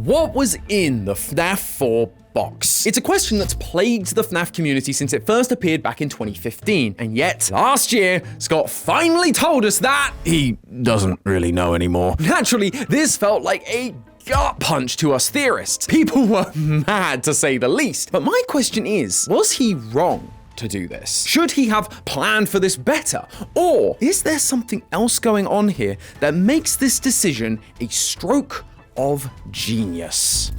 What was in the FNAF 4 box? It's a question that's plagued the FNAF community since it first appeared back in 2015, and yet, last year, Scott finally told us that he doesn't really know anymore. Naturally, this felt like a gut punch to us theorists. People were mad, to say the least. But my question is, was he wrong to do this? Should he have planned for this better? Or is there something else going on here that makes this decision a stroke of genius?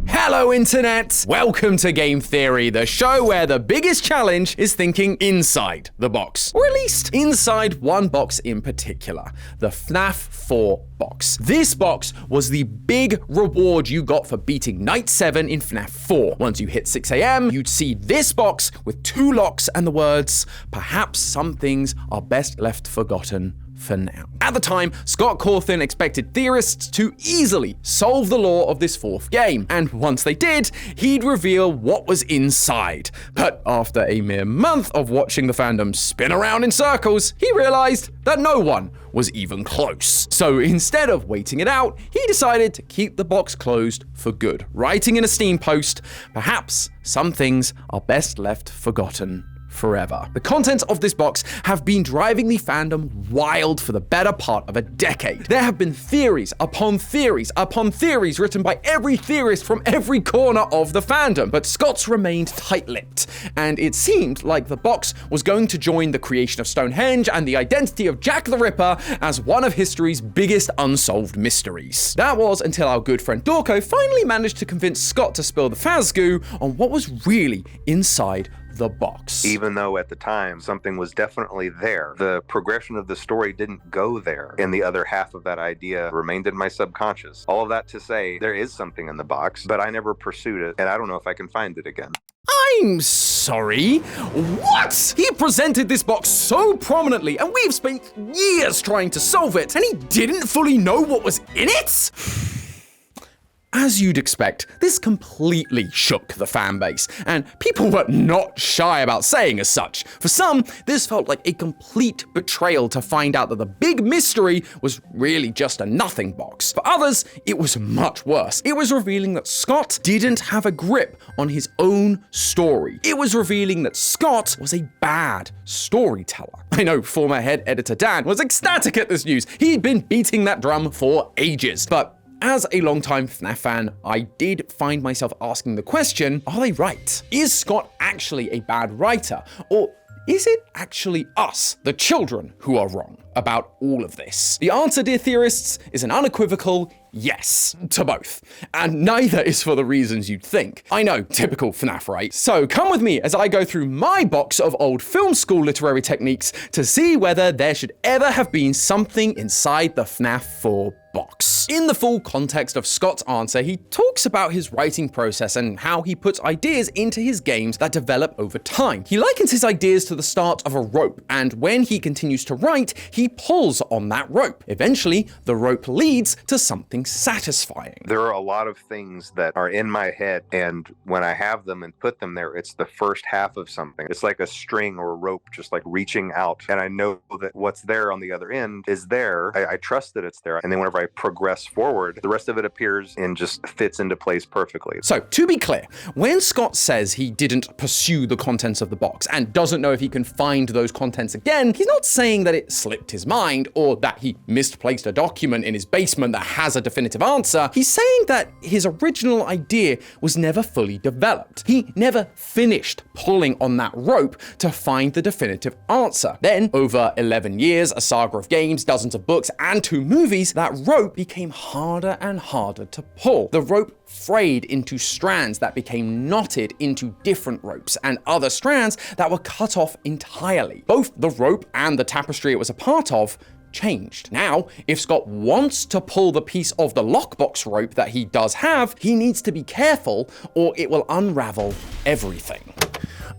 Hello, Internet! Welcome to Game Theory, the show where the biggest challenge is thinking inside the box. Or at least inside one box in particular, the FNAF 4 box. This box was the big reward you got for beating Night 7 in FNAF 4. Once you hit 6 AM, you'd see this box with 2 locks and the words, "Perhaps some things are best left forgotten for now." At the time, Scott Cawthon expected theorists to easily solve the lore of this 4th game, and once they did, he'd reveal what was inside. But after a mere month of watching the fandom spin around in circles, he realized that no one was even close. So instead of waiting it out, he decided to keep the box closed for good, writing in a Steam post, "Perhaps some things are best left forgotten forever." The contents of this box have been driving the fandom wild for the better part of a decade. There have been theories upon theories upon theories written by every theorist from every corner of the fandom, but Scott's remained tight-lipped, and it seemed like the box was going to join the creation of Stonehenge and the identity of Jack the Ripper as one of history's biggest unsolved mysteries. That was until our good friend Dorco finally managed to convince Scott to spill the Fazgoo on what was really inside the box. Even though at the time something was definitely there, the progression of the story didn't go there, and the other half of that idea remained in my subconscious. All of that to say, there is something in the box, but I never pursued it, and I don't know if I can find it again. I'm sorry? What? He presented this box so prominently, and we've spent years trying to solve it, and he didn't fully know what was in it? As you'd expect, this completely shook the fanbase, and people were not shy about saying as such. For some, this felt like a complete betrayal to find out that the big mystery was really just a nothing box. For others, it was much worse. It was revealing that Scott didn't have a grip on his own story. It was revealing that Scott was a bad storyteller. I know former head editor Dan was ecstatic at this news. He'd been beating that drum for ages, but as a longtime FNAF fan, I did find myself asking the question, are they right? Is Scott actually a bad writer? Or is it actually us, the children, who are wrong about all of this? The answer, dear theorists, is an unequivocal yes to both. And neither is for the reasons you'd think. I know, typical FNAF, right? So come with me as I go through my box of old film school literary techniques to see whether there should ever have been something inside the FNAF 4 box. In the full context of Scott's answer, he talks about his writing process and how he puts ideas into his games that develop over time. He likens his ideas to the start of a rope, and when he continues to write, he pulls on that rope. Eventually, the rope leads to something satisfying. There are a lot of things that are in my head, and when I have them and put them there, it's the first half of something. It's like a string or a rope just like reaching out, and I know that what's there on the other end is there. I trust that it's there, and then whenever I progress forward, the rest of it appears and just fits into place perfectly. So, to be clear, when Scott says he didn't pursue the contents of the box and doesn't know if he can find those contents again, he's not saying that it slipped his mind or that he misplaced a document in his basement that has a definitive answer. He's saying that his original idea was never fully developed. He never finished pulling on that rope to find the definitive answer. Then, over 11 years, a saga of games, dozens of books, and 2 movies, that rope became harder and harder to pull. The rope frayed into strands that became knotted into different ropes, and other strands that were cut off entirely. Both the rope and the tapestry it was a part of changed. Now, if Scott wants to pull the piece of the lockbox rope that he does have, he needs to be careful or it will unravel everything.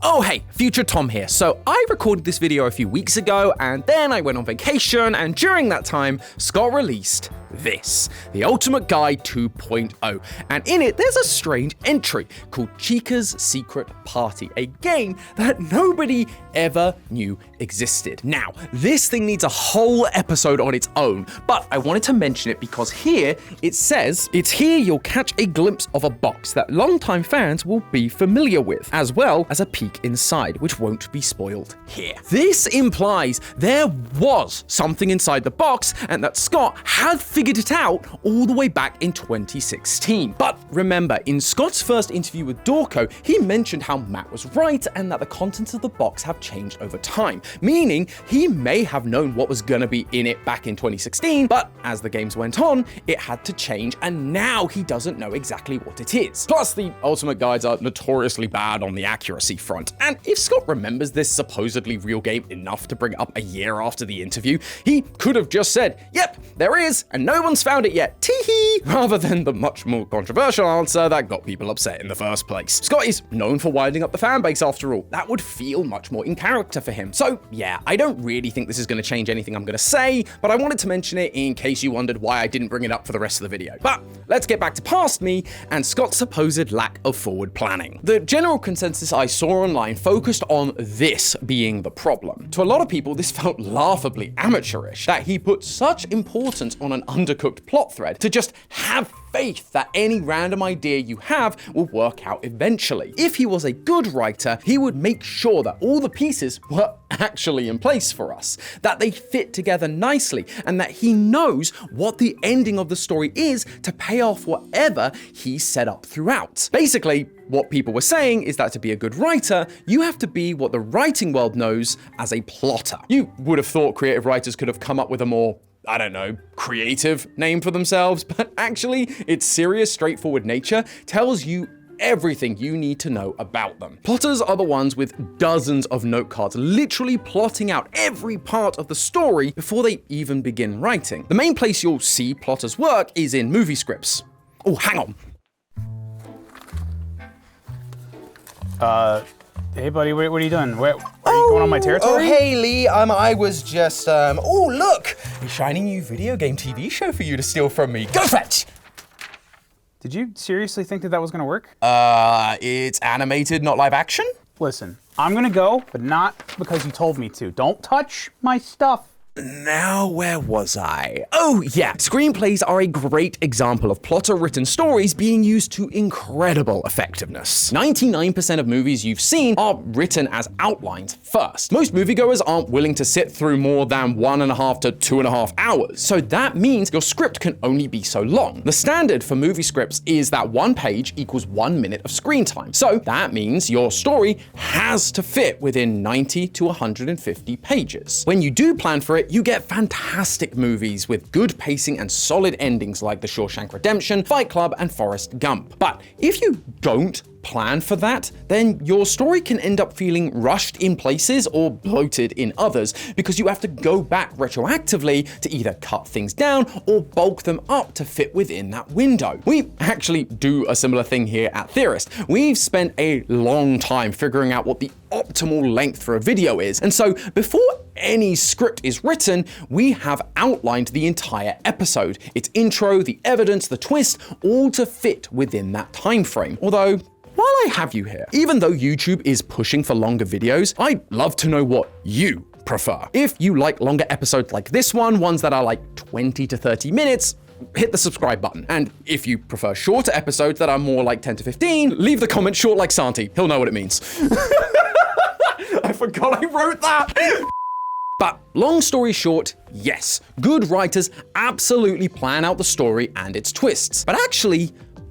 Oh hey, Future Tom here. So I recorded this video a few weeks ago, and then I went on vacation, and during that time, Scott released this, the Ultimate Guide 2.0, and in it there's a strange entry called Chica's Secret Party, a game that nobody ever knew existed. Now, this thing needs a whole episode on its own, but I wanted to mention it because here it says, it's here you'll catch a glimpse of a box that longtime fans will be familiar with, as well as a peek inside, which won't be spoiled here. This implies there was something inside the box and that Scott had figured it out all the way back in 2016. But remember, in Scott's first interview with Dorco, he mentioned how Matt was right and that the contents of the box have changed over time, meaning he may have known what was gonna be in it back in 2016, but as the games went on, it had to change and now he doesn't know exactly what it is. Plus, the Ultimate Guides are notoriously bad on the accuracy front, and if Scott remembers this supposedly real game enough to bring it up a year after the interview, he could have just said, yep, there is, and no one's found it yet, tee-hee, rather than the much more controversial answer that got people upset in the first place. Scott is known for winding up the fan base after all. That would feel much more in character for him. So yeah, I don't really think this is going to change anything I'm going to say, but I wanted to mention it in case you wondered why I didn't bring it up for the rest of the video. But let's get back to Past Me and Scott's supposed lack of forward planning. The general consensus I saw online focused on this being the problem. To a lot of people, this felt laughably amateurish, that he put such importance on an undercooked plot thread to just have faith that any random idea you have will work out eventually. If he was a good writer, he would make sure that all the pieces were actually in place for us, that they fit together nicely, and that he knows what the ending of the story is to pay off whatever he set up throughout. Basically, what people were saying is that to be a good writer, you have to be what the writing world knows as a plotter. You would have thought creative writers could have come up with a more, I don't know, creative name for themselves, but actually, its serious, straightforward nature tells you everything you need to know about them. Plotters are the ones with dozens of note cards, literally plotting out every part of the story before they even begin writing. The main place you'll see plotters work is in movie scripts. Oh, hang on. Hey buddy, what are you doing? Are you going on my territory? Oh, hey Lee, I was just, oh look! A shiny new video game TV show for you to steal from me. Go fetch! Did you seriously think that was gonna work? It's animated, not live action? Listen, I'm gonna go, but not because you told me to. Don't touch my stuff. Now, where was I? Oh, yeah. Screenplays are a great example of plotter-written stories being used to incredible effectiveness. 99% of movies you've seen are written as outlines first. Most moviegoers aren't willing to sit through more than 1.5 to 2.5 hours, so that means your script can only be so long. The standard for movie scripts is that one page equals 1 minute of screen time, so that means your story has to fit within 90 to 150 pages. When you do plan for it, you get fantastic movies with good pacing and solid endings like The Shawshank Redemption, Fight Club, and Forrest Gump. But if you don't plan for that, then your story can end up feeling rushed in places or bloated in others because you have to go back retroactively to either cut things down or bulk them up to fit within that window. We actually do a similar thing here at Theorist. We've spent a long time figuring out what the optimal length for a video is, and so before any script is written, we have outlined the entire episode, its intro, the evidence, the twist, all to fit within that time frame. Although, while I have you here, even though YouTube is pushing for longer videos, I'd love to know what you prefer. If you like longer episodes like this one, ones that are like 20 to 30 minutes, hit the subscribe button. And if you prefer shorter episodes that are more like 10 to 15, leave the comment short like Santi. He'll know what it means. I forgot I wrote that. But long story short, yes, good writers absolutely plan out the story and its twists. But actually,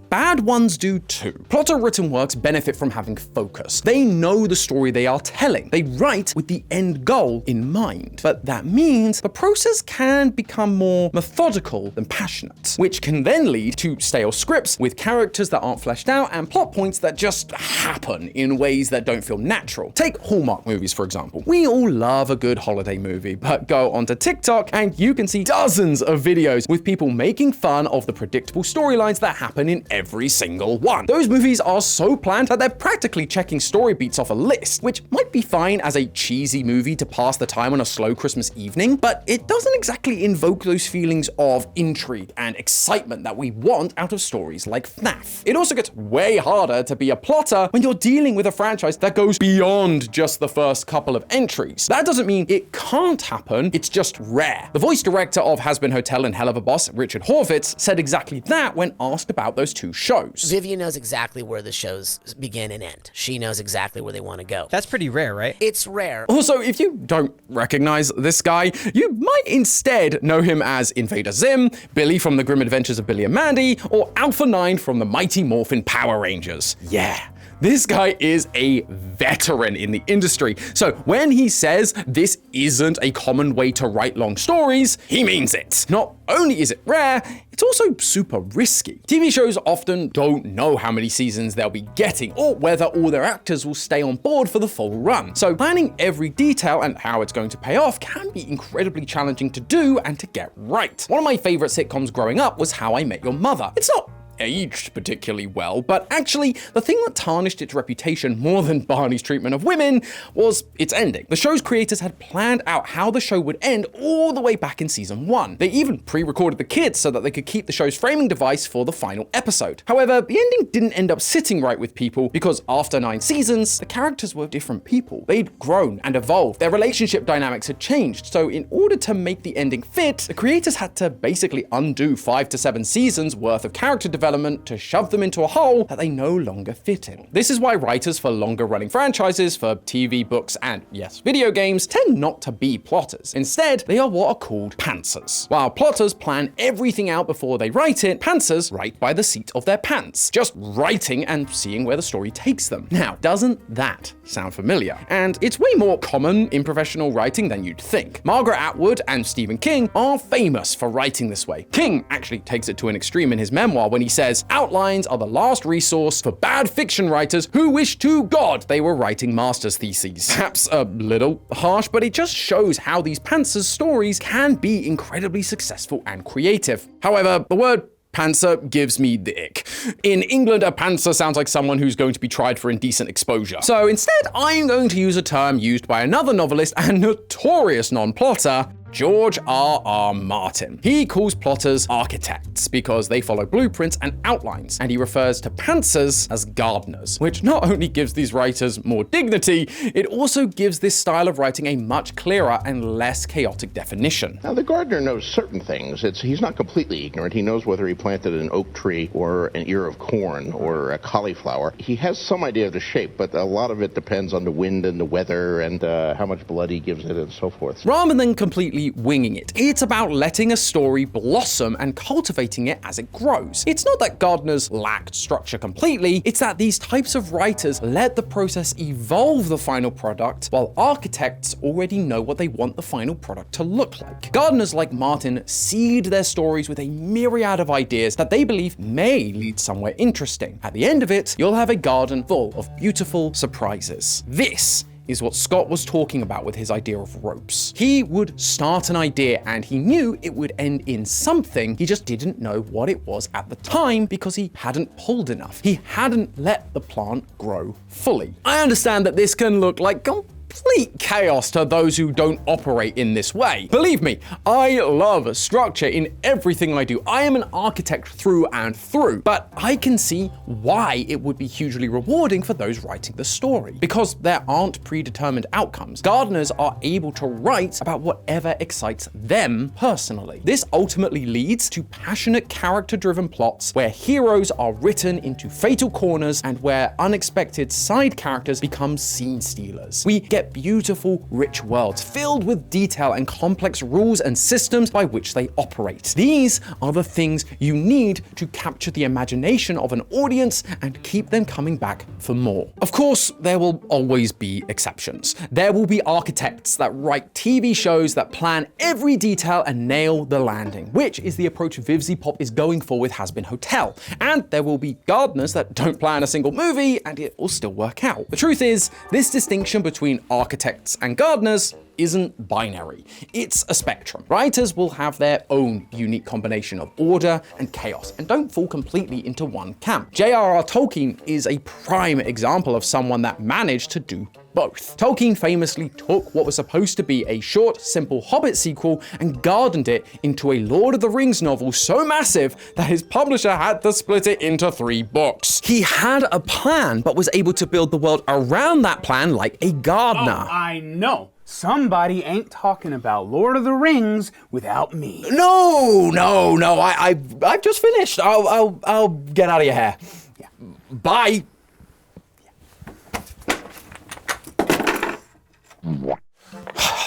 bad ones do too. Plotter-written works benefit from having focus. They know the story they are telling. They write with the end goal in mind. But that means the process can become more methodical than passionate, which can then lead to stale scripts with characters that aren't fleshed out and plot points that just happen in ways that don't feel natural. Take Hallmark movies, for example. We all love a good holiday movie, but go onto TikTok and you can see dozens of videos with people making fun of the predictable storylines that happen in every every single one. Those movies are so planned that they're practically checking story beats off a list, which might be fine as a cheesy movie to pass the time on a slow Christmas evening, but it doesn't exactly invoke those feelings of intrigue and excitement that we want out of stories like FNAF. It also gets way harder to be a plotter when you're dealing with a franchise that goes beyond just the first couple of entries. That doesn't mean it can't happen, it's just rare. The voice director of Has Been Hotel and Hell of a Boss, Richard Horvitz, said exactly that when asked about those two shows. Vivian knows exactly where the shows begin and end. She knows exactly where they want to go. That's pretty rare, right? It's rare. Also, if you don't recognize this guy, you might instead know him as Invader Zim, Billy from The Grim Adventures of Billy and Mandy, or Alpha 9 from the Mighty Morphin Power Rangers. Yeah. This guy is a veteran in the industry, so when he says this isn't a common way to write long stories, he means it. Not only is it rare, it's also super risky. TV shows often don't know how many seasons they'll be getting, or whether all their actors will stay on board for the full run. So planning every detail and how it's going to pay off can be incredibly challenging to do and to get right. One of my favorite sitcoms growing up was How I Met Your Mother. It's not aged particularly well, but actually the thing that tarnished its reputation more than Barney's treatment of women was its ending. The show's creators had planned out how the show would end all the way back in season 1. They even pre-recorded the kids so that they could keep the show's framing device for the final episode. However, the ending didn't end up sitting right with people because after 9 seasons, the characters were different people. They'd grown and evolved. Their relationship dynamics had changed, so in order to make the ending fit, the creators had to basically undo 5 to 7 seasons worth of character development to shove them into a hole that they no longer fit in. This is why writers for longer running franchises, for TV, books, and yes, video games, tend not to be plotters. Instead, they are what are called pantsers. While plotters plan everything out before they write it, pantsers write by the seat of their pants, just writing and seeing where the story takes them. Now, doesn't that sound familiar? And it's way more common in professional writing than you'd think. Margaret Atwood and Stephen King are famous for writing this way. King actually takes it to an extreme in his memoir when he says, outlines are the last resource for bad fiction writers who wish to God they were writing master's theses. Perhaps a little harsh, but it just shows how these pantsers stories can be incredibly successful and creative. However, the word pantser gives me the ick. In England, a pantser sounds like someone who's going to be tried for indecent exposure. So instead, I'm going to use a term used by another novelist and notorious non-plotter, George R.R. Martin. He calls plotters architects because they follow blueprints and outlines, and he refers to pantsers as gardeners, which not only gives these writers more dignity, it also gives this style of writing a much clearer and less chaotic definition. Now, the gardener knows certain things. He's not completely ignorant. He knows whether he planted an oak tree or an ear of corn or a cauliflower. He has some idea of the shape, but a lot of it depends on the wind and the weather and how much blood he gives it and so forth. Rather than completely winging it, it's about letting a story blossom and cultivating it as it grows. It's not that gardeners lacked structure completely, it's that these types of writers let the process evolve the final product, while architects already know what they want the final product to look like. Gardeners like Martin seed their stories with a myriad of ideas that they believe may lead somewhere interesting. At the end of it, you'll have a garden full of beautiful surprises. This is what Scott was talking about with his idea of ropes. He would start an idea and he knew it would end in something, he just didn't know what it was at the time because he hadn't pulled enough. He hadn't let the plant grow fully. I understand that this can look like complete chaos to those who don't operate in this way. Believe me, I love structure in everything I do. I am an architect through and through, but I can see why it would be hugely rewarding for those writing the story. Because there aren't predetermined outcomes. Gardeners are able to write about whatever excites them personally. This ultimately leads to passionate character-driven plots where heroes are written into fatal corners and where unexpected side characters become scene stealers. We get beautiful, rich worlds filled with detail and complex rules and systems by which they operate. These are the things you need to capture the imagination of an audience and keep them coming back for more. Of course, there will always be exceptions. There will be architects that write TV shows that plan every detail and nail the landing, which is the approach Vivzy Pop is going for with Has Been Hotel. And there will be gardeners that don't plan a single movie and it will still work out. The truth is, this distinction between architects and gardeners isn't binary. It's a spectrum. Writers will have their own unique combination of order and chaos, and don't fall completely into one camp. J.R.R. Tolkien is a prime example of someone that managed to do both. Tolkien famously took what was supposed to be a short, simple Hobbit sequel and gardened it into a Lord of the Rings novel so massive that his publisher had to split it into 3 books. He had a plan, but was able to build the world around that plan like a gardener. Oh, I know. Somebody ain't talking about Lord of the Rings without me. No, I've just finished. I'll get out of your hair. Yeah. Bye.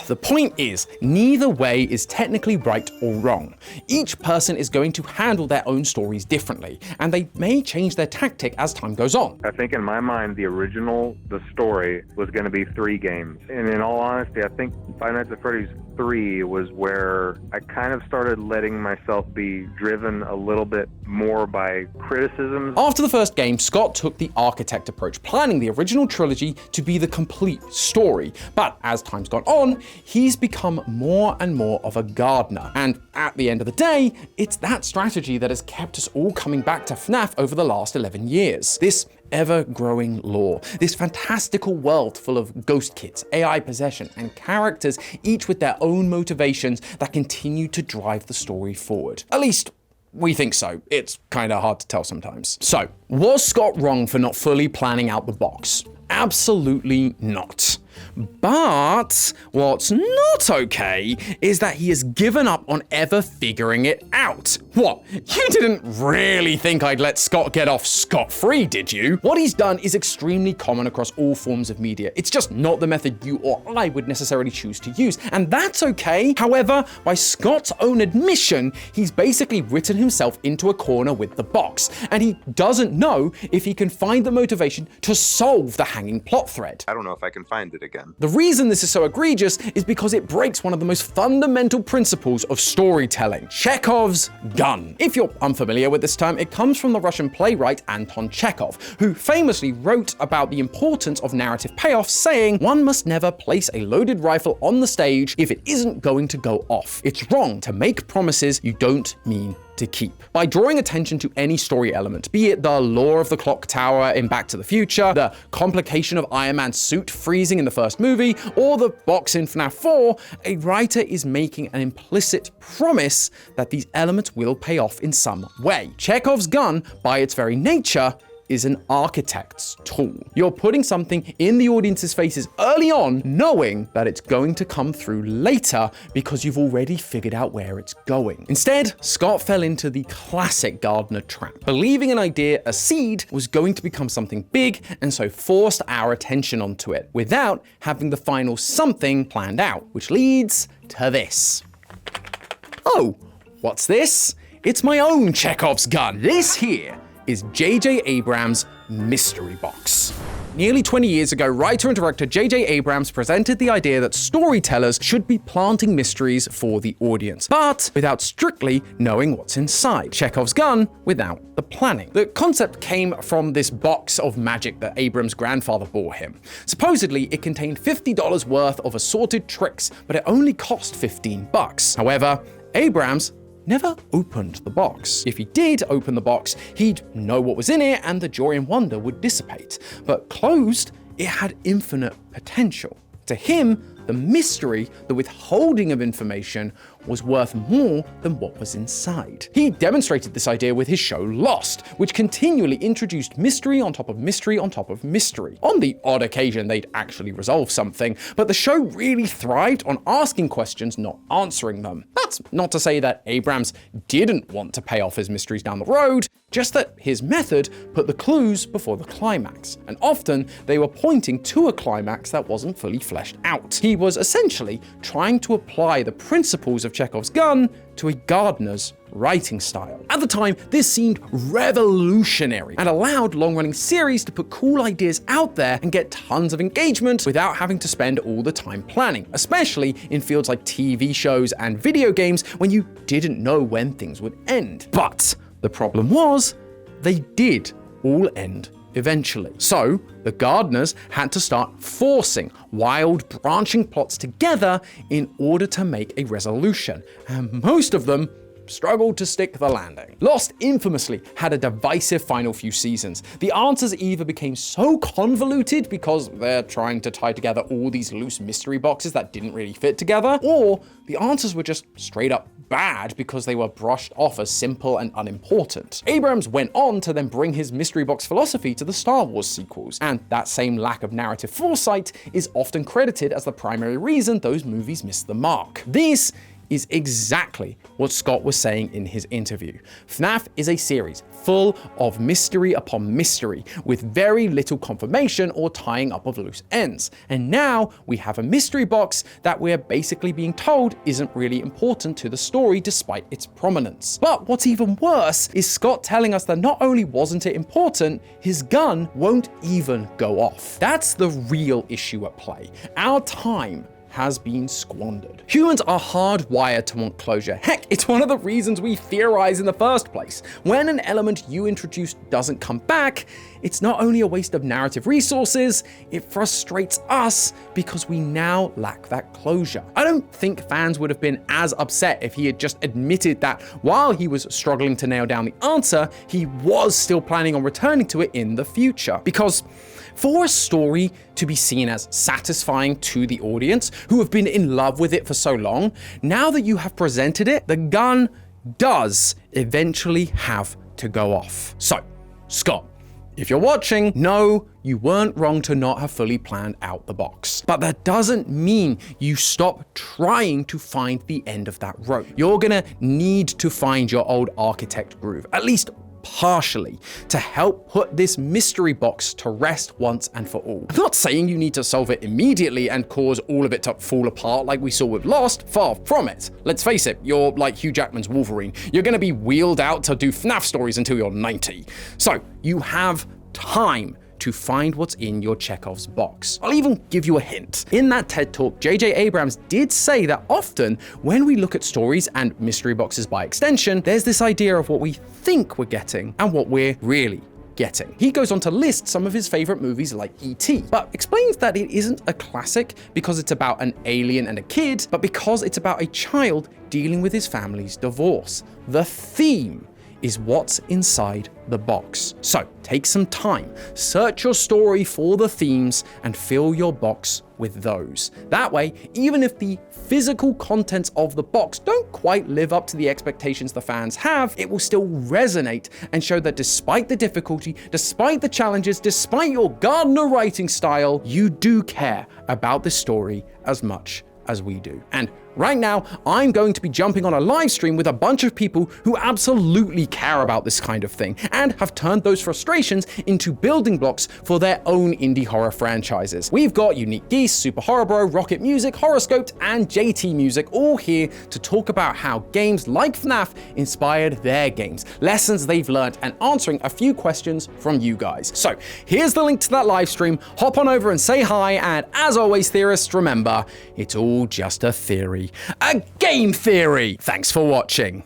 The point is, neither way is technically right or wrong. Each person is going to handle their own stories differently, and they may change their tactic as time goes on. I think in my mind, the story was going to be 3 games. And in all honesty, I think Five Nights at Freddy's 3 was where I kind of started letting myself be driven a little bit more by criticisms. After the first game, Scott took the architect approach, planning the original trilogy to be the complete story. But as time's gone on, he's become more and more of a gardener. And at the end of the day, it's that strategy that has kept us all coming back to FNAF over the last 11 years. This ever-growing lore, this fantastical world full of ghost kids, AI possession, and characters, each with their own motivations that continue to drive the story forward. At least, we think so. It's kinda hard to tell sometimes. So, was Scott wrong for not fully planning out the box? Absolutely not. But what's not okay is that he has given up on ever figuring it out. What? You didn't really think I'd let Scott get off scot-free, did you? What he's done is extremely common across all forms of media. It's just not the method you or I would necessarily choose to use, and that's okay. However, by Scott's own admission, he's basically written himself into a corner with the box, and he doesn't know if he can find the motivation to solve the hanging plot thread. I don't know if I can find it again. The reason this is so egregious is because it breaks one of the most fundamental principles of storytelling, Chekhov's gun. If you're unfamiliar with this term, it comes from the Russian playwright Anton Czechov, who famously wrote about the importance of narrative payoff, saying, "One must never place a loaded rifle on the stage if it isn't going to go off. It's wrong to make promises you don't mean to keep." By drawing attention to any story element, be it the lore of the clock tower in Back to the Future, the complication of Iron Man's suit freezing in the first movie, or the box in FNAF 4, a writer is making an implicit promise that these elements will pay off in some way. Chekhov's gun, by its very nature, is an architect's tool. You're putting something in the audience's faces early on, knowing that it's going to come through later because you've already figured out where it's going. Instead, Scott fell into the classic gardener trap, believing an idea, a seed, was going to become something big, and so forced our attention onto it without having the final something planned out, which leads to this. Oh, what's this? It's my own Chekhov's gun. This here is J.J. Abrams' Mystery Box. Nearly 20 years ago, writer and director J.J. Abrams presented the idea that storytellers should be planting mysteries for the audience, but without strictly knowing what's inside. Chekhov's gun without the planning. The concept came from this box of magic that Abrams' grandfather bought him. Supposedly, it contained $50 worth of assorted tricks, but it only cost $15. However, Abrams never opened the box. If he did open the box, he'd know what was in it and the joy and wonder would dissipate. But closed, it had infinite potential. To him, the mystery, the withholding of information, was worth more than what was inside. He demonstrated this idea with his show Lost, which continually introduced mystery on top of mystery on top of mystery. On the odd occasion, they'd actually resolve something, but the show really thrived on asking questions, not answering them. That's not to say that Abrams didn't want to pay off his mysteries down the road, just that his method put the clues before the climax, and often they were pointing to a climax that wasn't fully fleshed out. He was essentially trying to apply the principles of Chekhov's gun to a gardener's writing style. At the time, this seemed revolutionary and allowed long-running series to put cool ideas out there and get tons of engagement without having to spend all the time planning, especially in fields like TV shows and video games when you didn't know when things would end. But the problem was, they did all end eventually. So the gardeners had to start forcing wild branching plots together in order to make a resolution, and most of them struggled to stick the landing. Lost infamously had a divisive final few seasons. The answers either became so convoluted because they're trying to tie together all these loose mystery boxes that didn't really fit together, or the answers were just straight up bad because they were brushed off as simple and unimportant. Abrams went on to then bring his mystery box philosophy to the Star Wars sequels, and that same lack of narrative foresight is often credited as the primary reason those movies missed the mark. This is exactly what Scott was saying in his interview. FNAF is a series full of mystery upon mystery with very little confirmation or tying up of loose ends. And now we have a mystery box that we're basically being told isn't really important to the story despite its prominence. But what's even worse is Scott telling us that not only wasn't it important, his gun won't even go off. That's the real issue at play. Our time has been squandered. Humans are hardwired to want closure. Heck, it's one of the reasons we theorize in the first place. When an element you introduced doesn't come back, it's not only a waste of narrative resources, it frustrates us because we now lack that closure. I don't think fans would have been as upset if he had just admitted that while he was struggling to nail down the answer, he was still planning on returning to it in the future. Because for a story to be seen as satisfying to the audience who have been in love with it for so long, now that you have presented it, the gun does eventually have to go off. So, Scott, if you're watching, no, you weren't wrong to not have fully planned out the box. But that doesn't mean you stop trying to find the end of that rope. You're gonna need to find your old architect groove, at least partially, to help put this mystery box to rest once and for all. I'm not saying you need to solve it immediately and cause all of it to fall apart like we saw with Lost, far from it. Let's face it, you're like Hugh Jackman's Wolverine. You're gonna be wheeled out to do FNAF stories until you're 90. So you have time to find what's in your Czechov's box. I'll even give you a hint. In that TED Talk, J.J. Abrams did say that often when we look at stories and mystery boxes by extension, there's this idea of what we think we're getting and what we're really getting. He goes on to list some of his favorite movies like E.T., but explains that it isn't a classic because it's about an alien and a kid, but because it's about a child dealing with his family's divorce. The theme is what's inside the box. So take some time, search your story for the themes, and fill your box with those. That way, even if the physical contents of the box don't quite live up to the expectations the fans have, it will still resonate and show that despite the difficulty, despite the challenges, despite your gardener writing style, you do care about the story as much as we do. And right now, I'm going to be jumping on a live stream with a bunch of people who absolutely care about this kind of thing and have turned those frustrations into building blocks for their own indie horror franchises. We've got Unique Geese, Super Horror Bro, Rocket Music, Horoscoped, and JT Music all here to talk about how games like FNAF inspired their games, lessons they've learned, and answering a few questions from you guys. So here's the link to that live stream. Hop on over and say hi, and as always, theorists, remember, it's all just a theory. A game theory! Thanks for watching.